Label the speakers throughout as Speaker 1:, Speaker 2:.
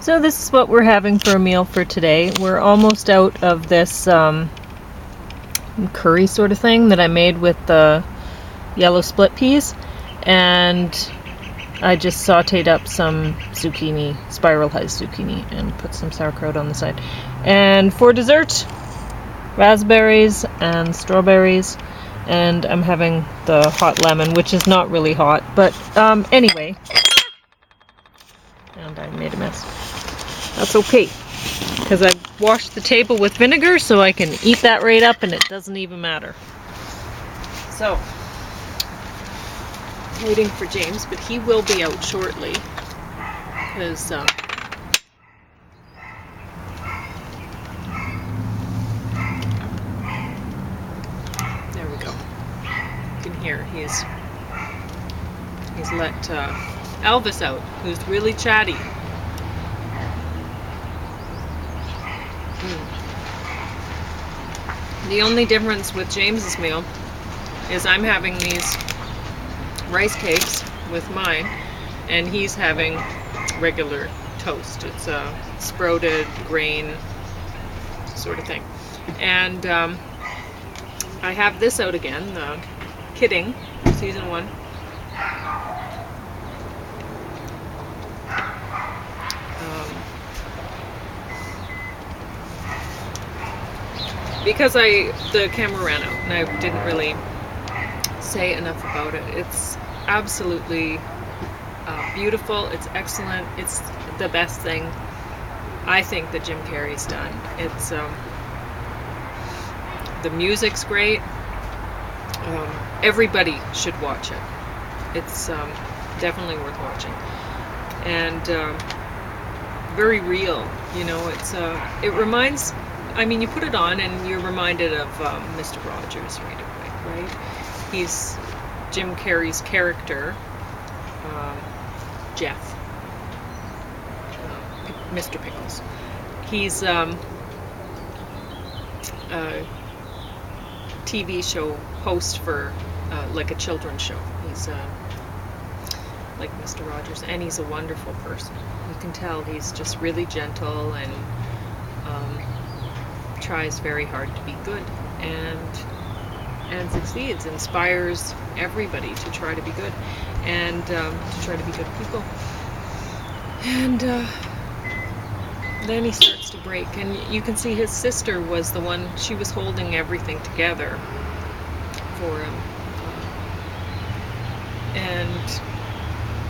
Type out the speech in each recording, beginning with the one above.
Speaker 1: So this is what we're having for a meal for today. We're almost out of this curry sort of thing that I made with the yellow split peas, and I just sauteed up some zucchini, spiralized zucchini, and put some sauerkraut on the side. And for dessert, raspberries and strawberries, and I'm having the hot lemon, which is not really hot, but anyway. And I made a mess. That's okay, because I washed the table with vinegar, so I can eat that right up and it doesn't even matter. So, waiting for James, but he will be out shortly, because there we go. You can hear he's let Elvis out, who's really chatty. The only difference with James's meal is I'm having these rice cakes with mine, and he's having regular toast. It's a sprouted grain sort of thing. And I have this out again, the Kidding, season 1. Because the camera ran out and I didn't really say enough about it. It's absolutely beautiful. It's excellent. It's the best thing I think that Jim Carrey's done. It's the music's great. Everybody should watch it. It's definitely worth watching, and very real. You know, it reminds. I mean, you put it on and you're reminded of Mr. Rogers right away, right? He's Jim Carrey's character, Jeff, Mr. Pickles. He's a TV show host for like a children's show. He's like Mr. Rogers, and he's a wonderful person. You can tell he's just really gentle and tries very hard to be good and succeeds, inspires everybody to try to be good and to try to be good people. And then he starts to break, and you can see his sister was the one, she was holding everything together for him. And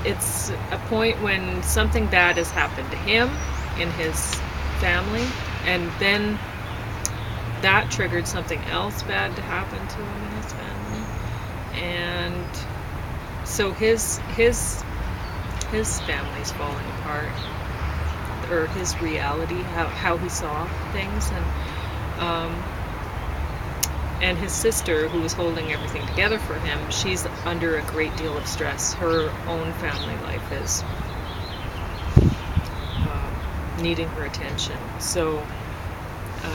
Speaker 1: it's a point when something bad has happened to him in his family, and then that triggered something else bad to happen to him in his family. And so his family's falling apart, or his reality, how he saw things, and his sister, who was holding everything together for him, she's under a great deal of stress. Her own family life is needing her attention. So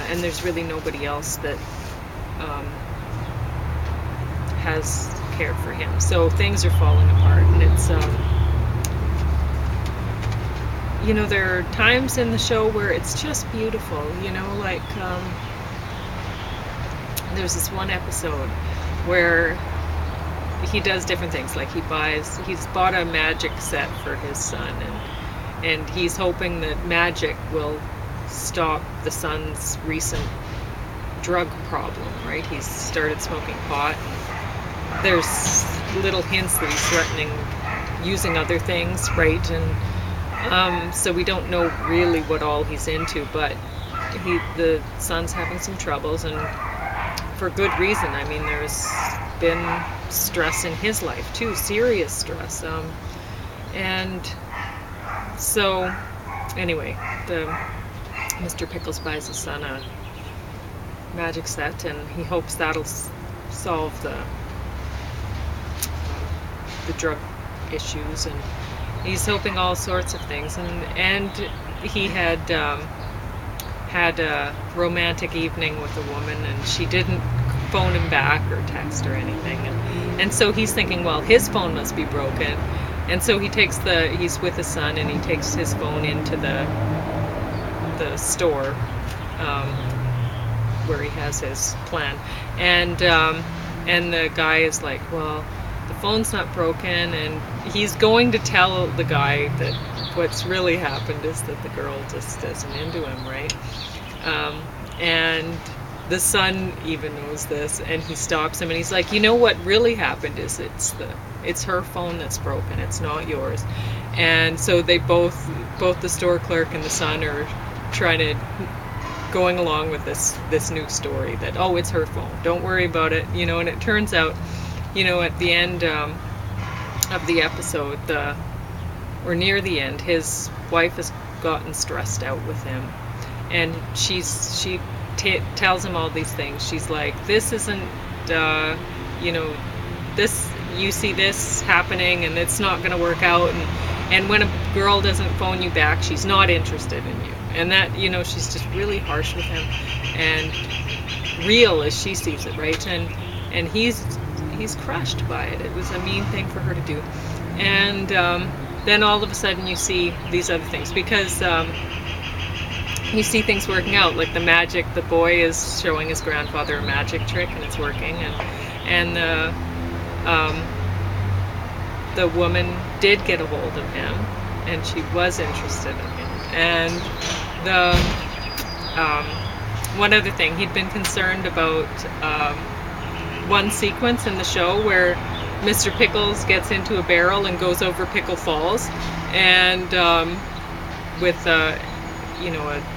Speaker 1: and there's really nobody else that has cared for him. So things are falling apart, and it's you know, there are times in the show where it's just beautiful, you know, like there's this one episode where he does different things, like he's bought a magic set for his son, and he's hoping that magic will stop the son's recent drug problem, right? He's started smoking pot. There's little hints that he's threatening using other things, right? And so we don't know really what all he's into, but the son's having some troubles, and for good reason. I mean, there's been stress in his life too, serious stress. And so anyway, Mr. Pickles buys his son a magic set, and he hopes that'll solve the drug issues, and he's hoping all sorts of things. And he had had a romantic evening with a woman, and she didn't phone him back or text or anything, and so he's thinking, well, his phone must be broken, And so he's with his son, and he takes his phone into the store, um, where he has his plan, and the guy is like, well, the phone's not broken, and he's going to tell the guy that what's really happened is that the girl just isn't into him, right? And the son even knows this, and he stops him, and he's like, you know what really happened is it's her phone that's broken, it's not yours. And so they both the store clerk and the son are trying to going along with this new story that, oh, it's her phone, don't worry about it, and it turns out, at the end of the episode, or near the end, his wife has gotten stressed out with him, and she tells him all these things. She's like, this isn't, this, you see this happening, and it's not going to work out, and when a girl doesn't phone you back, she's not interested in you, and that, she's just really harsh with him, and real as she sees it, right? And he's crushed by it. It was a mean thing for her to do. And then all of a sudden you see these other things, because you see things working out, like the magic. The boy is showing his grandfather a magic trick, and it's working, and the woman did get a hold of him, and she was interested in him. And the one other thing, he'd been concerned about one sequence in the show where Mr. Pickles gets into a barrel and goes over Pickle Falls, and with a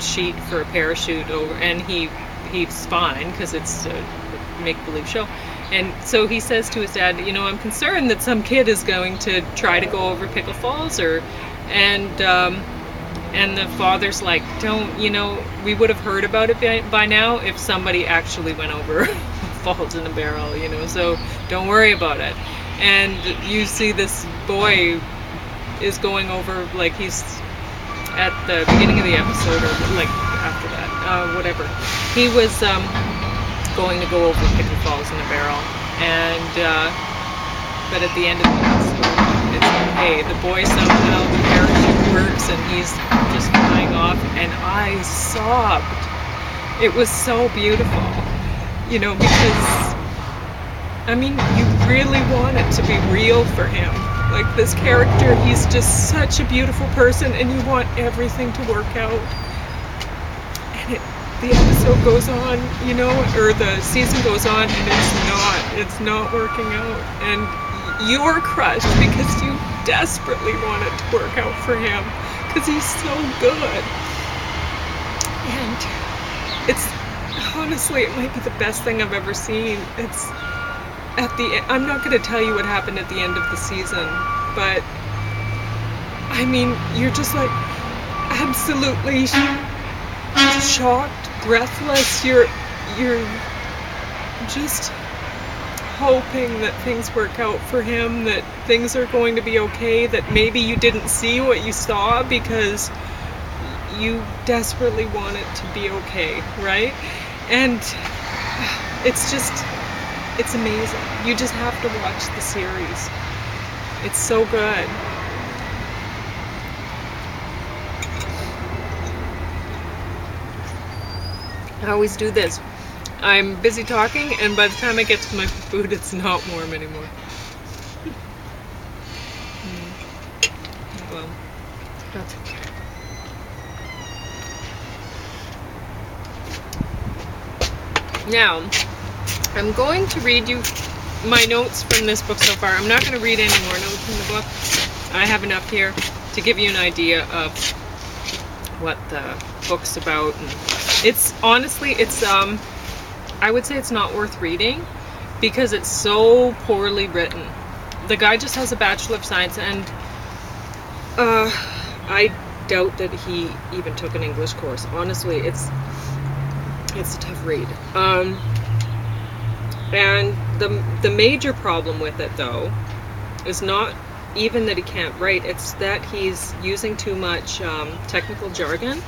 Speaker 1: sheet for a parachute over, and he's fine because it's a make-believe show. And so he says to his dad, I'm concerned that some kid is going to try to go over Pickle Falls, and the father's like, don't, we would have heard about it by now if somebody actually went over falls in a barrel, so don't worry about it. And you see this boy is going over, like, he's at the beginning of the episode, or like after that, whatever, he was going to go over Pickle Falls in a barrel, and but at the end of the episode, it's okay. The boy somehow, the parachute works, and he's just flying off, and I sobbed. It was so beautiful, because, I mean, you really want it to be real for him. Like, this character, he's just such a beautiful person, and you want everything to work out. And the episode goes on, or the season goes on, and it's not working out. And you're crushed because you desperately want it to work out for him, because he's so good. And honestly, it might be the best thing I've ever seen. I'm not going to tell you what happened at the end of the season, but I mean, you're just like absolutely shocked, breathless. You're just hoping that things work out for him, that things are going to be okay, that maybe you didn't see what you saw because you desperately want it to be okay, right? And it's amazing. You just have to watch the series. It's so good. I always do this. I'm busy talking, and by the time I get to my food, it's not warm anymore. Well, that's okay. Now, I'm going to read you my notes from this book so far. I'm not going to read any more notes from the book. I have enough here to give you an idea of what the book's about. And it's honestly, I would say it's not worth reading because it's so poorly written. The guy just has a Bachelor of Science, and I doubt that he even took an English course. Honestly, it's a tough read. And the major problem with it, though, is not even that he can't write, it's that he's using too much technical jargon,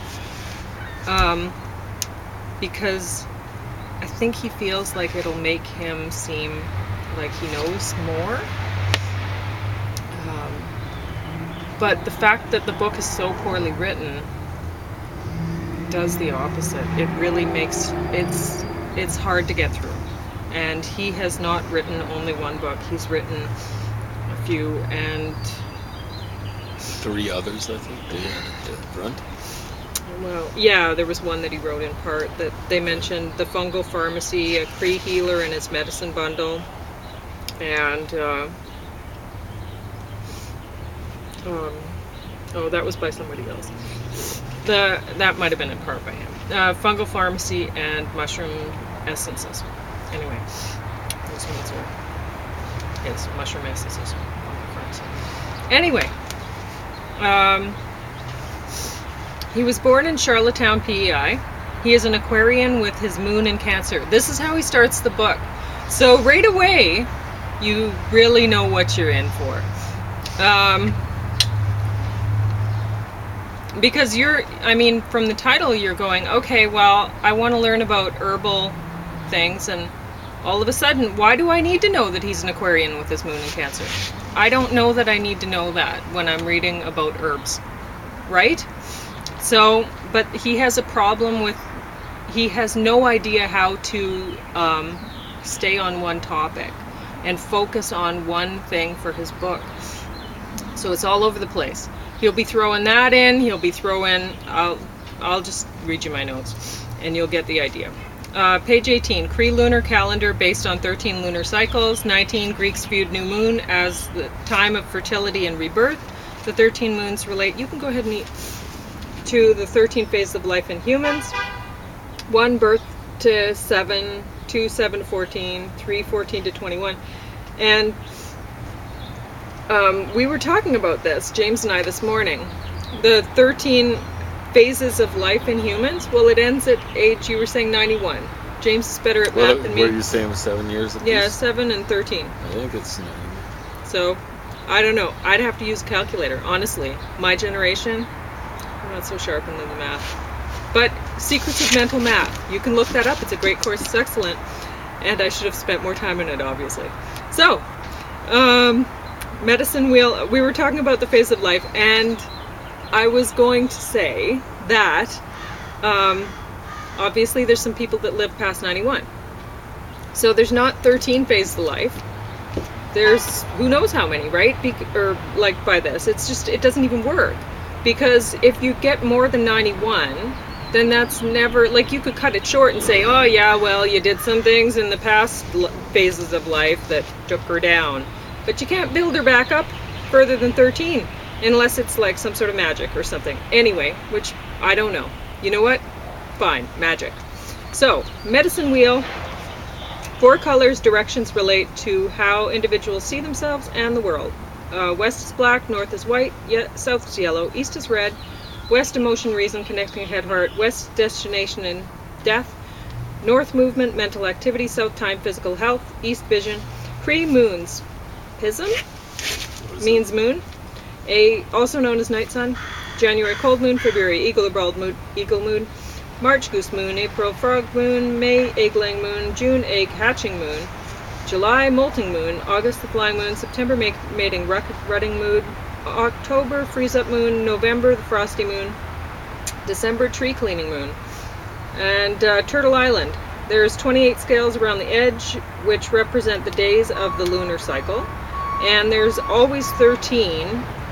Speaker 1: because I think he feels like it'll make him seem like he knows more. But the fact that the book is so poorly written does the opposite. It really makes it's hard to get through. And he has not written only one book. He's written a few, and
Speaker 2: 3 others, I think, at the front.
Speaker 1: well, yeah, there was one that he wrote in part that they mentioned: the fungal pharmacy, a Cree healer and his medicine bundle, and oh, that was by somebody else. That might have been in part by him. Fungal pharmacy and mushroom essences. Anyway, those ones are his mushroom essences. Fungal pharmacy. Anyway, he was born in Charlottetown, PEI. He is an Aquarian with his moon in Cancer. This is how he starts the book. So right away, you really know what you're in for. Because from the title, you're going, okay, well, I want to learn about herbal things, and all of a sudden, why do I need to know that he's an Aquarian with his moon in Cancer? I don't know that I need to know that when I'm reading about herbs, right? So, but he has a problem with, he has no idea how to stay on one topic and focus on one thing for his book. So it's all over the place. He'll be throwing that in, he'll be throwing, I'll just read you my notes and you'll get the idea. Page 18, Cree lunar calendar based on 13 lunar cycles. 19, Greeks viewed new moon as the time of fertility and rebirth. The 13 moons relate, you can go ahead and eat, to the 13 phases of life in humans. 1, birth to 7, 2, 7 to 14, 3, 14 to 21. And we were talking about this, James and I, this morning. The 13 phases of life in humans, well, it ends at age, you were saying 91. James is better at math than me.
Speaker 2: What are you saying, with 7 years at
Speaker 1: Yeah,
Speaker 2: least?
Speaker 1: 7 and 13.
Speaker 2: I think it's 9.
Speaker 1: So, I don't know. I'd have to use a calculator, honestly. My generation, I'm not so sharp in the math. But Secrets of Mental Math, you can look that up. It's a great course. It's excellent. And I should have spent more time in it, obviously. So, medicine wheel, we were talking about the phase of life, and I was going to say that obviously there's some people that live past 91. So there's not 13 phases of life. There's who knows how many, right? Or like by this, it's just, it doesn't even work. Because if you get more than 91, then that's never, like, you could cut it short and say, oh yeah, well, you did some things in the past phases of life that took her down. But you can't build her back up further than 13. Unless it's like some sort of magic or something. Anyway, which I don't know. You know what? Fine, magic. So, medicine wheel. 4 colors, directions relate to how individuals see themselves and the world. West is black, north is white, south is yellow, east is red. West, emotion, reason, connecting head, heart. West, destination and death. North, movement, mental activity. South, time, physical health. East, vision. Cree moons. Pism means moon. Also known as night sun. January cold moon, February eagle moon, March goose moon, April frog moon, May egg-laying moon, June egg hatching moon, July molting moon, August the flying moon, September mating rutting moon, October freeze up moon, November the frosty moon, December tree cleaning moon. And Turtle Island, there's 28 scales around the edge which represent the days of the lunar cycle, and there's always 13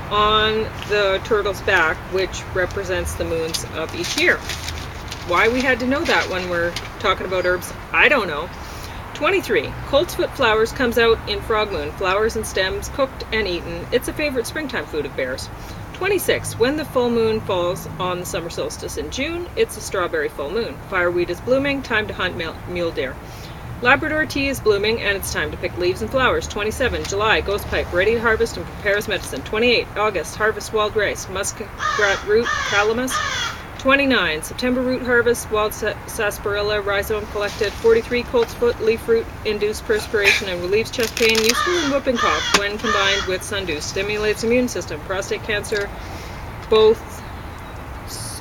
Speaker 1: on the turtle's back, which represents the moons of each year. Why we had to know that when we're talking about herbs, I don't know. 23. Coltsfoot flowers comes out in frog moon. Flowers and stems cooked and eaten. It's a favorite springtime food of bears. 26. When the full moon falls on the summer solstice in June, it's a strawberry full moon. Fireweed is blooming. Time to hunt mule deer. Labrador tea is blooming, and it's time to pick leaves and flowers. 27. July, ghost pipe, ready to harvest and prepare as medicine. 28. August, harvest wild rice, muskrat root, calamus. 29. September root harvest, wild sarsaparilla, rhizome collected. 43. Coltsfoot, leaf root, induced perspiration and relieves chest pain, useful in whooping cough when combined with sundew. Stimulates immune system, prostate cancer, both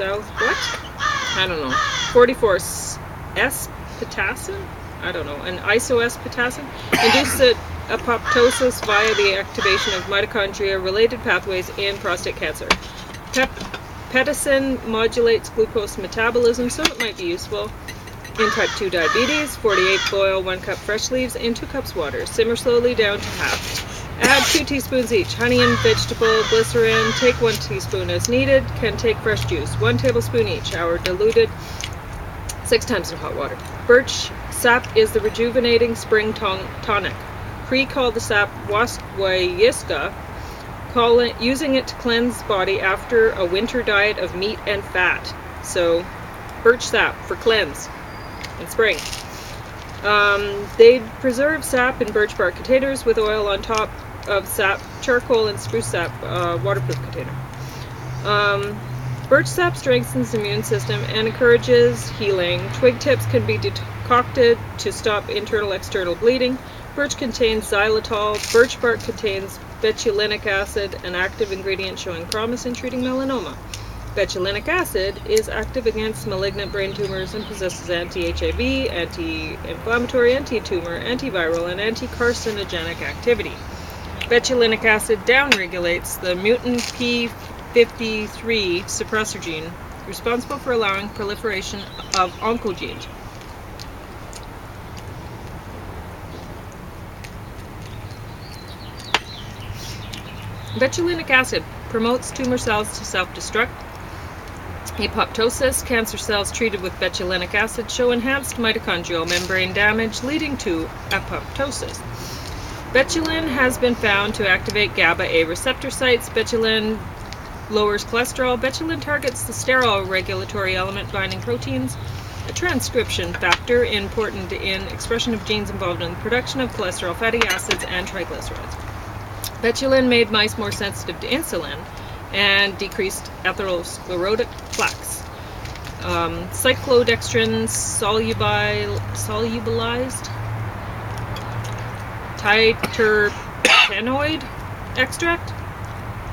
Speaker 1: I don't know. 44. S. potassium? I don't know, an iso-S potassium, induces
Speaker 3: apoptosis via the activation of mitochondria-related pathways in prostate cancer. Peptidin modulates glucose metabolism, so it might be useful. In type 2 diabetes, 48, boil 1 cup fresh leaves in 2 cups water. Simmer slowly down to half. Add 2 teaspoons each. Honey and vegetable glycerin. Take 1 teaspoon as needed. Can take fresh juice. 1 tablespoon each. Hour diluted 6 times in hot water. Birch sap is the rejuvenating spring tonic. Cree called the sap waswayiska, using it to cleanse body after a winter diet of meat and fat. So, birch sap for cleanse in spring. They preserve sap in birch bark containers with oil on top of sap, charcoal, and spruce sap waterproof container. Birch sap strengthens the immune system and encourages healing. Twig tips can be decocted to stop internal-external bleeding. Birch contains xylitol. Birch bark contains betulinic acid, an active ingredient showing promise in treating melanoma. Betulinic acid is active against malignant brain tumors and possesses anti-HIV, anti-inflammatory, anti-tumor, antiviral, and anti-carcinogenic activity. Betulinic acid downregulates the mutant p53 suppressor gene, responsible for allowing proliferation of oncogenes. Betulinic acid promotes tumor cells to self-destruct. Apoptosis, cancer cells treated with betulinic acid show enhanced mitochondrial membrane damage, leading to apoptosis. Betulin has been found to activate GABA-A receptor sites. Betulin lowers cholesterol. Betulin targets the sterol regulatory element binding proteins, a transcription factor important in expression of genes involved in the production of cholesterol, fatty acids, and triglycerides. Betulin made mice more sensitive to insulin and decreased atherosclerotic plaques. Cyclodextrin solubilized titerpenoid extract.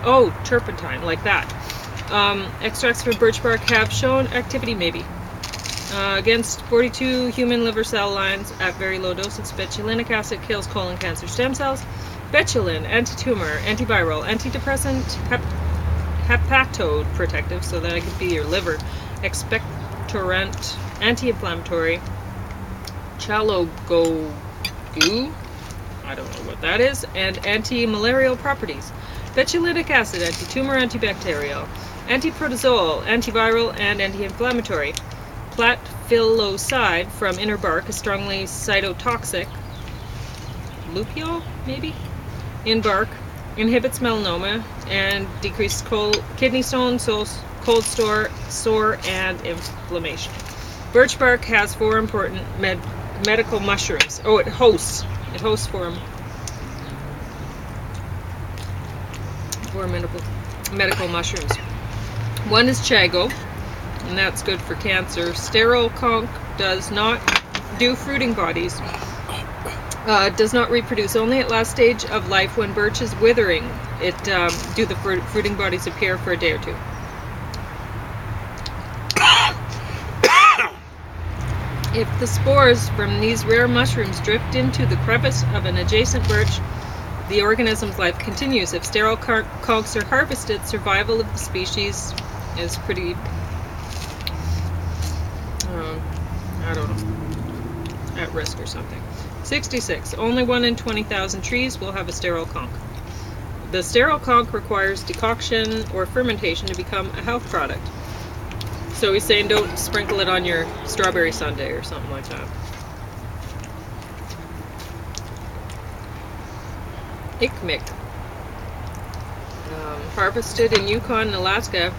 Speaker 3: Oh, turpentine, like that. Extracts from birch bark have shown activity, maybe. Against 42 human liver cell lines at very low doses, betulinic acid kills colon cancer stem cells. Betulin, anti-tumor, antiviral, antidepressant, hepatoprotective, so that it could be your liver, expectorant, anti-inflammatory, chalagogue, I don't know what that is, and anti-malarial properties. Betulinic acid, anti-tumor, antibacterial, antiprotozoal, antiviral, and anti-inflammatory. Platphylloside from inner bark is strongly cytotoxic. Lupiol, maybe? In bark, inhibits melanoma and decreases kidney stones, cold sore, and inflammation. Birch bark has 4 important medical mushrooms. Oh, it hosts 4 medical mushrooms. One is chago, and that's good for cancer. Sterile conch does not do fruiting bodies. Does not reproduce, only at last stage of life when birch is withering. It do the fruiting bodies appear for a day or 2. If the spores from these rare mushrooms drift into the crevice of an adjacent birch, the organism's life continues. If sterile conchs are harvested, survival of the species is pretty, I don't know, at risk or something. 66. Only 1 in 20,000 trees will have a sterile conch. The sterile conch requires decoction or fermentation to become a health product. So he's saying don't sprinkle it on your strawberry sundae or something like that. Ickmick. Harvested in Yukon and Alaska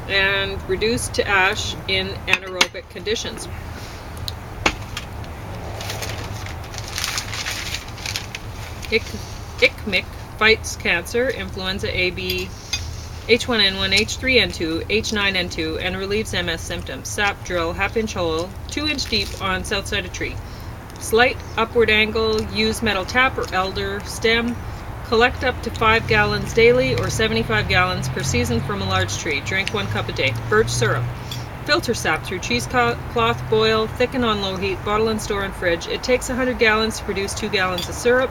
Speaker 3: and reduced to ash in anaerobic conditions. Ickmick fights cancer, influenza A, B, H1N1, H3N2, H9N2, and relieves MS symptoms. Sap drill, half-inch hole, 2-inch deep on south side of tree. Slight upward angle, use metal tap or elder stem. Collect up to 5 gallons daily or 75 gallons per season from a large tree. Drink 1 cup a day. Birch syrup. Filter sap through cheesecloth, boil, thicken on low heat, bottle and store in fridge. It takes 100 gallons to produce 2 gallons of syrup.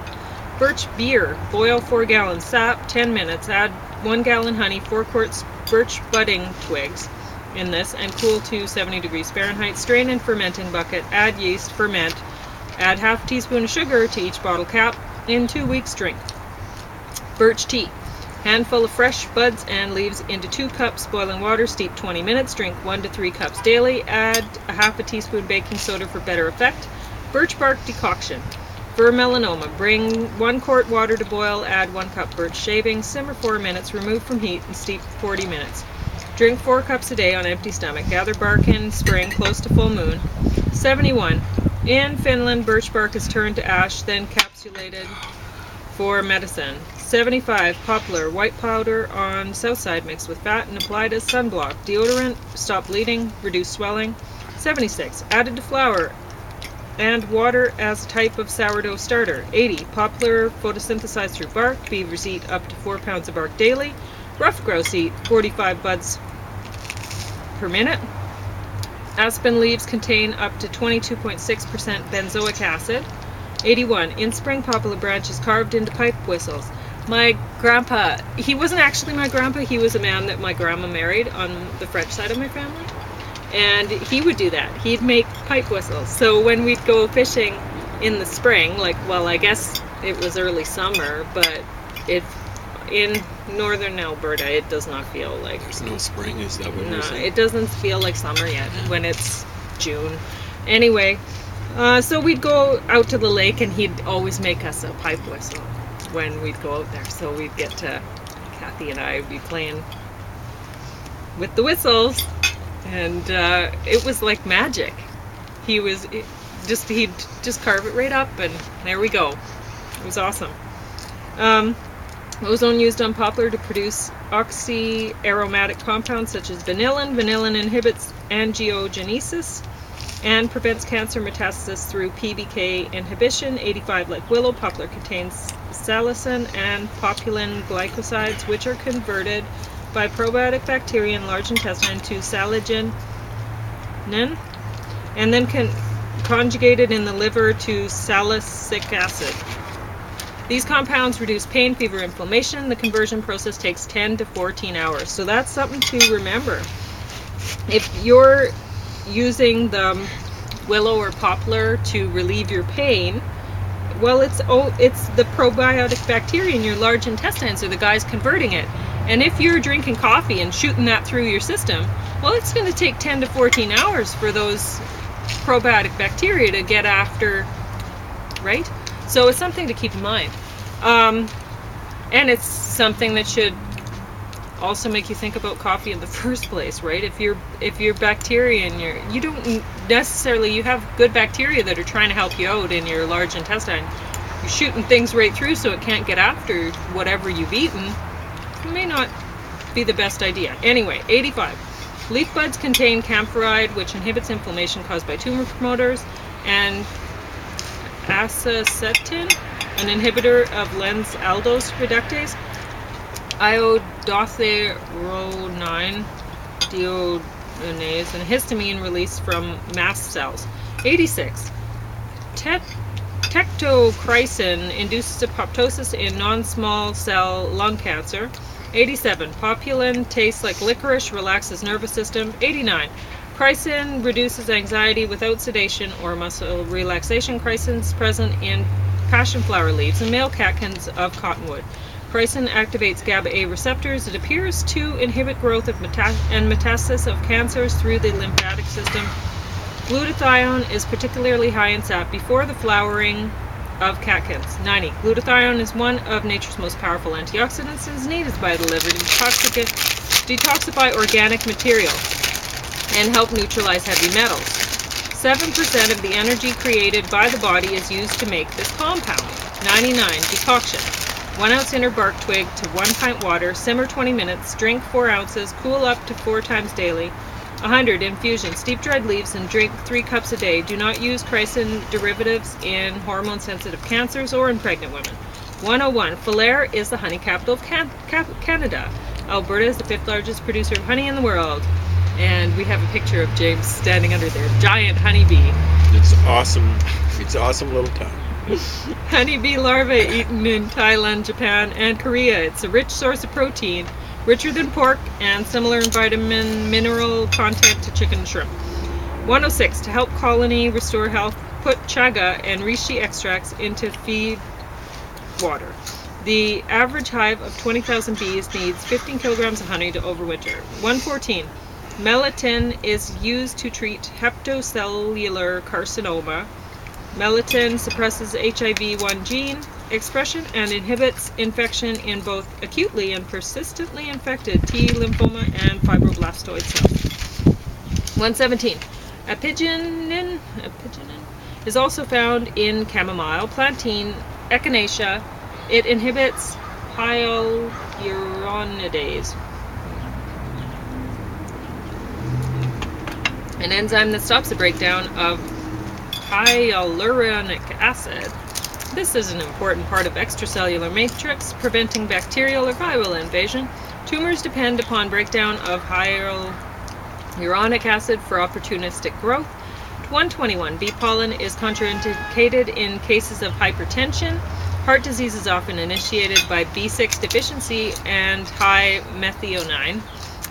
Speaker 3: Birch beer. Boil 4 gallons sap, 10 minutes. Add 1 gallon honey, 4 quarts birch budding twigs in this, and cool to 70 degrees Fahrenheit. Strain in fermenting bucket. Add yeast, ferment. Add half a teaspoon of sugar to each bottle cap. In 2 weeks, drink. Birch tea. Handful of fresh buds and leaves into 2 cups boiling water. Steep 20 minutes. Drink 1 to 3 cups daily. Add a half a teaspoon baking soda for better effect. Birch bark decoction. For melanoma, bring 1 quart water to boil. Add 1 cup birch shavings. Simmer 4 minutes. Remove from heat and steep 40 minutes. Drink 4 cups a day on empty stomach. Gather bark in spring, close to full moon. 71. In Finland, birch bark is turned to ash, then capsulated for medicine. 75. Poplar, white powder on south side mixed with fat and applied as sunblock. Deodorant, stop bleeding, reduce swelling. 76. Added to flour and water as a type of sourdough starter. 80. Poplar photosynthesized through bark. Beavers eat up to 4 pounds of bark daily. Rough grouse eat 45 buds per minute. Aspen leaves contain up to 22.6% benzoic acid. 81. In spring, poplar branches carved into pipe whistles. My grandpa, he wasn't actually my grandpa, he was a man that my grandma married on the French side of my family. And he would do that. He'd make pipe whistles. So when we'd go fishing in the spring, I guess it was early summer, but in northern Alberta, it does not feel like...
Speaker 2: There's no spring, is that what you're saying?
Speaker 3: No, it doesn't feel like summer yet when it's June. Anyway, so we'd go out to the lake and he'd always make us a pipe whistle when we'd go out there. So we'd get to, Kathy and I would be playing with the whistles, and it was like magic. He'd just carve it right up, and there we go. It was awesome. Ozone used on poplar to produce oxyaromatic compounds such as vanillin. Vanillin inhibits angiogenesis and prevents cancer metastasis through PBK inhibition. 85. Like willow, poplar contains salicin and populin glycosides, which are converted by probiotic bacteria in large intestine to saligin, and then conjugated in the liver to salicylic acid. These compounds reduce pain, fever, inflammation. The conversion process takes 10 to 14 hours. So that's something to remember. If you're using the willow or poplar to relieve your pain, well, it's the probiotic bacteria in your large intestines are the guys converting it. And if you're drinking coffee and shooting that through your system, well, it's going to take 10 to 14 hours for those probiotic bacteria to get after, right? So it's something to keep in mind. And it's something that should also make you think about coffee in the first place, right? If your bacteria in you don't necessarily, you have good bacteria that are trying to help you out in your large intestine. You're shooting things right through so it can't get after whatever you've eaten. It may not be the best idea. Anyway, 85. Leaf buds contain camphoride, which inhibits inflammation caused by tumor promoters, and azacetine, an inhibitor of lens aldose reductase, iodotheronine deodorinase, and histamine released from mast cells. 86. Tectochrysin induces apoptosis in non-small cell lung cancer. 87. Populin tastes like licorice, relaxes nervous system. 89. Chrysin reduces anxiety without sedation or muscle relaxation. Chrysin is present in passion flower leaves and male catkins of cottonwood. Chrysin activates GABA-A receptors. It appears to inhibit growth of and metastasis of cancers through the lymphatic system. Glutathione is particularly high in sap before the flowering of catkins. 90. Glutathione is one of nature's most powerful antioxidants and is needed by the liver to detoxify organic material and help neutralize heavy metals. 7% of the energy created by the body is used to make this compound. 99. Decoction. 1 ounce inner bark twig to 1 pint water. Simmer 20 minutes. Drink 4 ounces. Cool up to 4 times daily. 100. Infusion. Steep dried leaves and drink 3 cups a day. Do not use chrysin derivatives in hormone-sensitive cancers or in pregnant women. 101. Falher is the honey capital of Canada. Alberta is the 5th largest producer of honey in the world. And we have a picture of James standing under their giant honeybee.
Speaker 2: It's awesome. It's an awesome little town.
Speaker 3: Honeybee larvae eaten in Thailand, Japan, and Korea. It's a rich source of protein, richer than pork, and similar in vitamin mineral content to chicken and shrimp. 106. To help colony restore health, put chaga and reishi extracts into feed water. The average hive of 20,000 bees needs 15 kilograms of honey to overwinter. 114. Melittin is used to treat hepatocellular carcinoma. Melittin suppresses HIV-1 gene expression and inhibits infection in both acutely and persistently infected T lymphoma and fibroblastoid cells. 117. Apigenin is also found in chamomile, plantain, echinacea. It inhibits hyaluronidase, an enzyme that stops the breakdown of hyaluronic acid. This is an important part of extracellular matrix, preventing bacterial or viral invasion. Tumors depend upon breakdown of hyaluronic acid for opportunistic growth. 121. Bee pollen is contraindicated in cases of hypertension. Heart disease is often initiated by B6 deficiency and high methionine.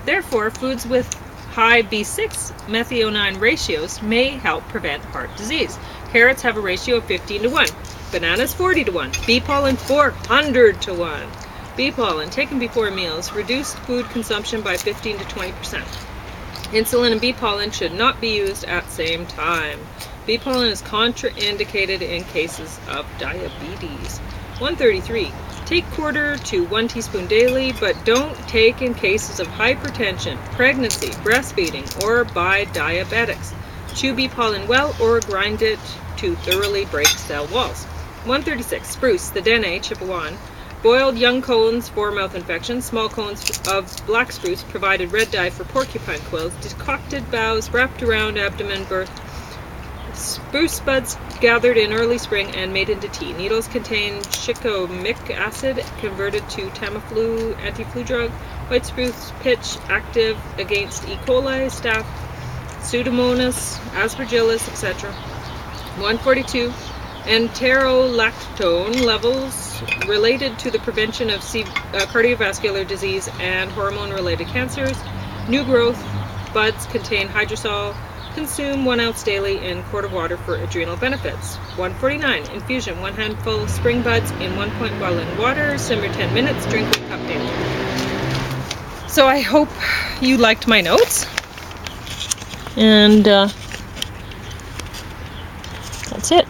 Speaker 3: Therefore, foods with high B6 methionine ratios may help prevent heart disease. Carrots have a ratio of 15 to 1. Bananas 40 to 1. Bee pollen 400 to 1. Bee pollen taken before meals reduced food consumption by 15 to 20%. Insulin and bee pollen should not be used at same time. Bee pollen is contraindicated in cases of diabetes. 133. Take quarter to 1 teaspoon daily, but don't take in cases of hypertension, pregnancy, breastfeeding, or by diabetics. Chew bee pollen well or grind it to thoroughly break cell walls. 136. Spruce, the Dene Chippewan. Boiled young cones for mouth infections. Small cones of black spruce provided red dye for porcupine quills. Decocted boughs wrapped around abdomen birth. Spruce buds gathered in early spring and made into tea. Needles contain shikomic acid converted to Tamiflu anti-flu drug. White spruce pitch active against E. coli, staph, Pseudomonas, Aspergillus, etc. 142. Enterolactone levels related to the prevention of cardiovascular disease and hormone-related cancers. New growth buds contain hydrosol. Consume 1 ounce daily in quart of water for adrenal benefits. 149. Infusion. 1 handful of spring buds in 1 pint while in water. Simmer 10 minutes. Drink 1 cup daily. So I hope you liked my notes. And that's it.